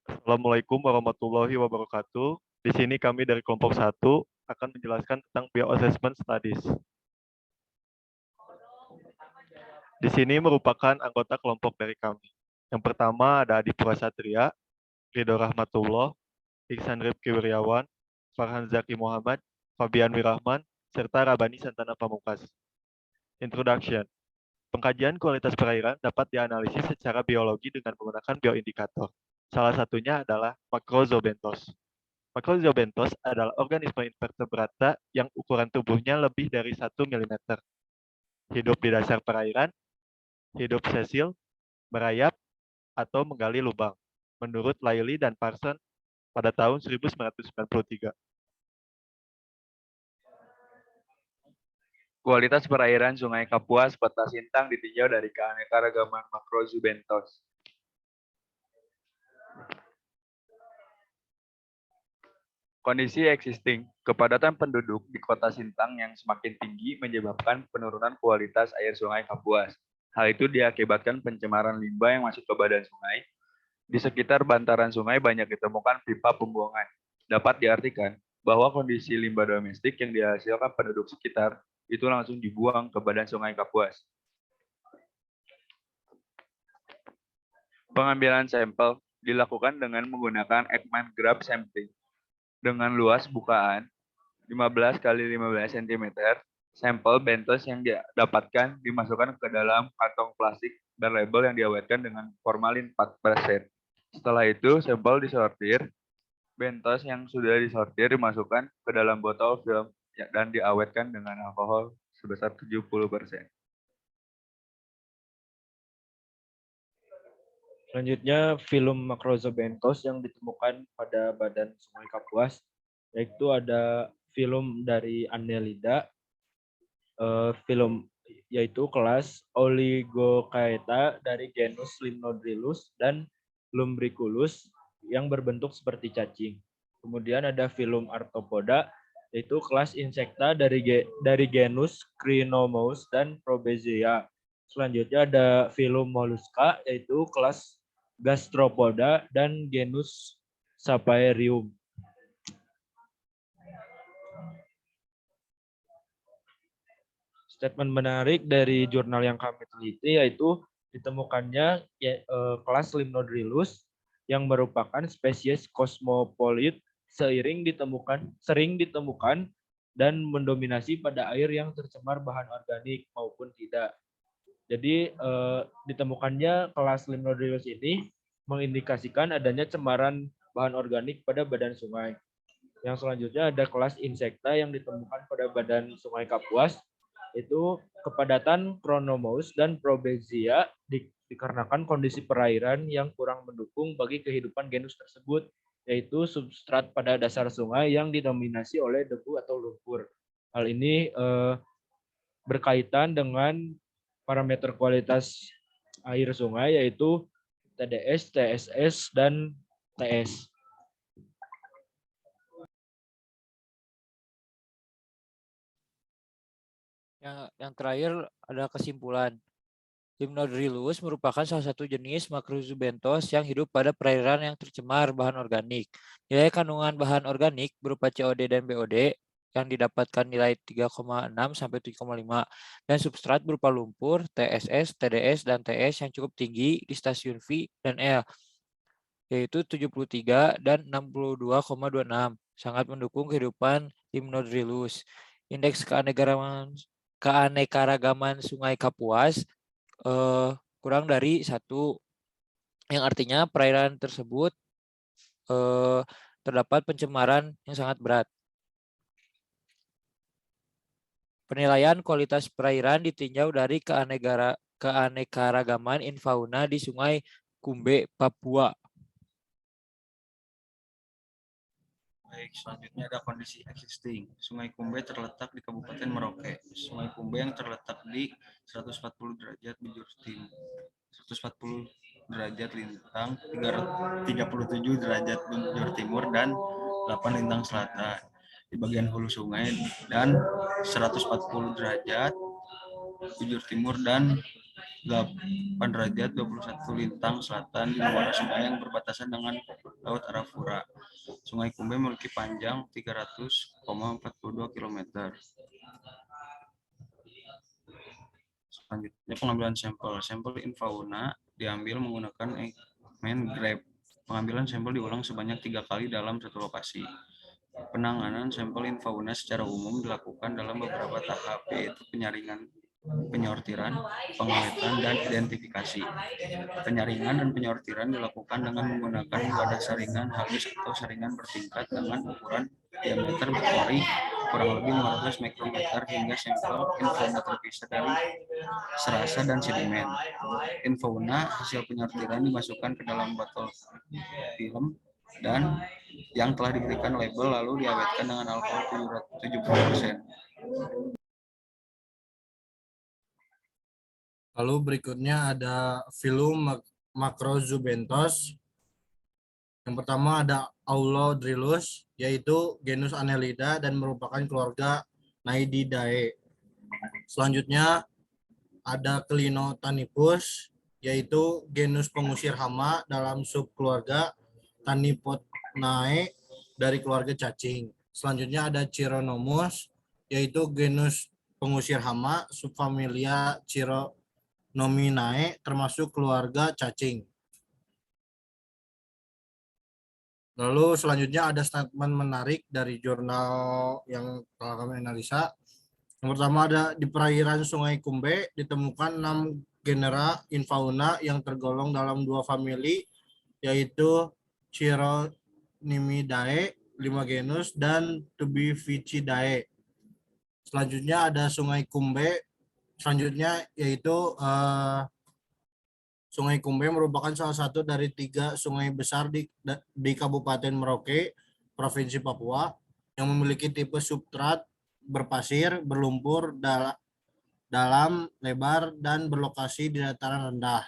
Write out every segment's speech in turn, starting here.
Assalamualaikum warahmatullahi wabarakatuh. Di sini kami dari kelompok 1 akan menjelaskan tentang bioassessment studies. Di sini merupakan anggota kelompok dari kami. Yang pertama ada Adi Purasatria, Ridho Rahmatullah, Iksan Rifki Wiryawan, Farhan Zaki Muhammad, Fabian Wirahman, serta Rabani Santana Pamungkas. Introduction. Pengkajian kualitas perairan dapat dianalisis secara biologi dengan menggunakan bioindikator. Salah satunya adalah Macrorhizobenthos. Macrorhizobenthos adalah organisme invertebrata yang ukuran tubuhnya lebih dari 1 mm. Hidup di dasar perairan, hidup sesil, merayap, atau menggali lubang, menurut Lively dan Parsons pada tahun 1993. Kualitas perairan Sungai Kapuas, Kota Sintang ditinjau dari keanekaragaman Macrorhizobenthos. Kondisi existing, kepadatan penduduk di Kota Sintang yang semakin tinggi menyebabkan penurunan kualitas air Sungai Kapuas. Hal itu diakibatkan pencemaran limbah yang masuk ke badan sungai. Di sekitar bantaran sungai banyak ditemukan pipa pembuangan. Dapat diartikan bahwa kondisi limbah domestik yang dihasilkan penduduk sekitar itu langsung dibuang ke badan Sungai Kapuas. Pengambilan sampel dilakukan dengan menggunakan Ekman Grab sampling. Dengan luas bukaan 15 kali 15 cm, sampel bentos yang didapatkan dimasukkan ke dalam kantong plastik berlabel yang diawetkan dengan formalin 4%. Setelah itu, sampel disortir. Bentos yang sudah disortir dimasukkan ke dalam botol film dan diawetkan dengan alkohol sebesar 70%. Selanjutnya, film Macrorhizobenthos yang ditemukan pada badan Sungai Kapuas, yaitu ada film dari Annelida, film yaitu kelas Oligochaeta dari genus Limnodrilus dan Lumbriculus yang berbentuk seperti cacing. Kemudian ada film Arthropoda, yaitu kelas Insecta dari genus Crinomaus dan Probezia. Selanjutnya ada film Mollusca, yaitu kelas Gastropoda dan genus Sapphirium. Statement menarik dari jurnal yang kami teliti yaitu ditemukannya kelas Limnodrilus yang merupakan spesies kosmopolit sering ditemukan dan mendominasi pada air yang tercemar bahan organik maupun tidak. Jadi ditemukannya kelas Limnodrilus ini mengindikasikan adanya cemaran bahan organik pada badan sungai. Yang selanjutnya ada kelas Insecta yang ditemukan pada badan Sungai Kapuas, itu kepadatan Chronomaus dan Probezia dikarenakan kondisi perairan yang kurang mendukung bagi kehidupan genus tersebut, yaitu substrat pada dasar sungai yang didominasi oleh debu atau lumpur. Hal ini berkaitan dengan parameter kualitas air sungai yaitu TDS, TSS, dan TS. Yang terakhir ada kesimpulan. Limnodrilus merupakan salah satu jenis Macrorhizobenthos yang hidup pada perairan yang tercemar bahan organik. Nilai kandungan bahan organik berupa COD dan BOD yang didapatkan nilai 3,6 sampai 7,5 dan substrat berupa lumpur, TSS, TDS, dan TS yang cukup tinggi di stasiun V dan L, yaitu 73 dan 62,26, sangat mendukung kehidupan Limnodrilus. Indeks keanekaragaman Sungai Kapuas kurang dari 1, yang artinya perairan tersebut terdapat pencemaran yang sangat berat. Penilaian kualitas perairan ditinjau dari keanekaragaman infauna di Sungai Kumbe, Papua. Baik, selanjutnya ada kondisi existing. Sungai Kumbe terletak di Kabupaten Merauke. Sungai Kumbe yang terletak di 140 derajat bujur timur, 140 derajat lintang, 37 derajat bujur timur, dan 8 lintang selatan di bagian hulu sungai, dan 140 derajat bujur timur dan 8 derajat 21 lintang selatan di muara sungai yang berbatasan dengan Laut Arafura. Sungai Kumbe memiliki panjang 300,42 km. Selanjutnya pengambilan sampel. Sampel infauna diambil menggunakan Ekman Grab. Pengambilan sampel diulang sebanyak 3 kali dalam satu lokasi. Penanganan sampel infauna secara umum dilakukan dalam beberapa tahap, yaitu penyaringan, penyortiran, pengawetan, dan identifikasi. Penyaringan dan penyortiran dilakukan dengan menggunakan wadah saringan halus atau saringan bertingkat dengan ukuran diameter pori kurang lebih 500 mikrometer hingga sampel infauna terpisah dari serasa dan sedimen. Infauna hasil penyortiran dimasukkan ke dalam botol film dan yang telah diberikan label lalu diawetkan dengan alkohol 70%. Lalu berikutnya ada filum Macrozubenthos. Yang pertama ada Aulodrilus, yaitu genus Annelida dan merupakan keluarga Naididae. Selanjutnya ada Clinotanipus, yaitu genus pengusir hama dalam subkeluarga Tanipodnae dari keluarga cacing. Selanjutnya ada Chironomus, yaitu genus pengusir hama subfamilia Chironominae termasuk keluarga cacing. Lalu selanjutnya ada statement menarik dari jurnal yang telah kami analisa. Yang pertama ada di perairan Sungai Kumbe ditemukan 6 genera infauna yang tergolong dalam 2 famili, yaitu Chironimidae 5 genus dan Tubivicidae. Selanjutnya ada Sungai Kumbe. Selanjutnya yaitu Sungai Kumbe merupakan salah satu dari 3 sungai besar di Kabupaten Merauke, Provinsi Papua, yang memiliki tipe substrat berpasir, berlumpur, dalam, lebar, dan berlokasi di dataran rendah.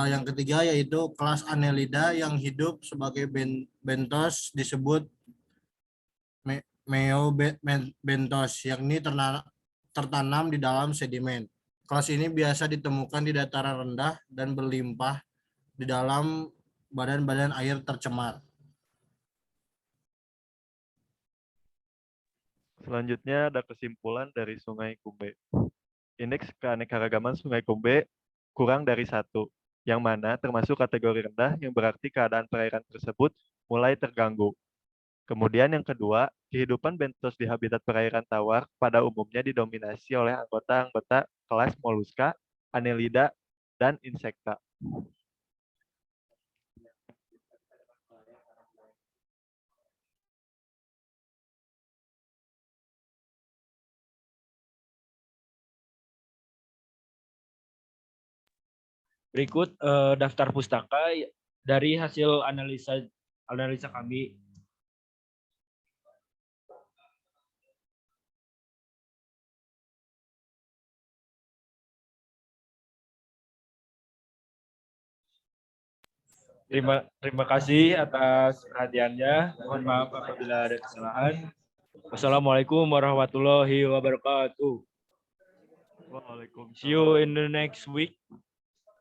Yang ketiga yaitu kelas Annelida yang hidup sebagai bentos disebut meobenthos, yakni tertanam di dalam sedimen. Kelas ini biasa ditemukan di dataran rendah dan berlimpah di dalam badan-badan air tercemar. Selanjutnya ada kesimpulan dari Sungai Kumbe. Indeks keanekaragaman Sungai Kumbe kurang dari 1, yang mana termasuk kategori rendah yang berarti keadaan perairan tersebut mulai terganggu. Kemudian yang kedua, kehidupan bentos di habitat perairan tawar pada umumnya didominasi oleh anggota-anggota kelas Mollusca, Annelida, dan Insecta. Berikut daftar pustaka dari hasil analisa kami. Terima kasih atas perhatiannya. Mohon maaf apabila ada kesalahan. Wassalamualaikum warahmatullahi wabarakatuh. Waalaikumsalam. See you in the next week.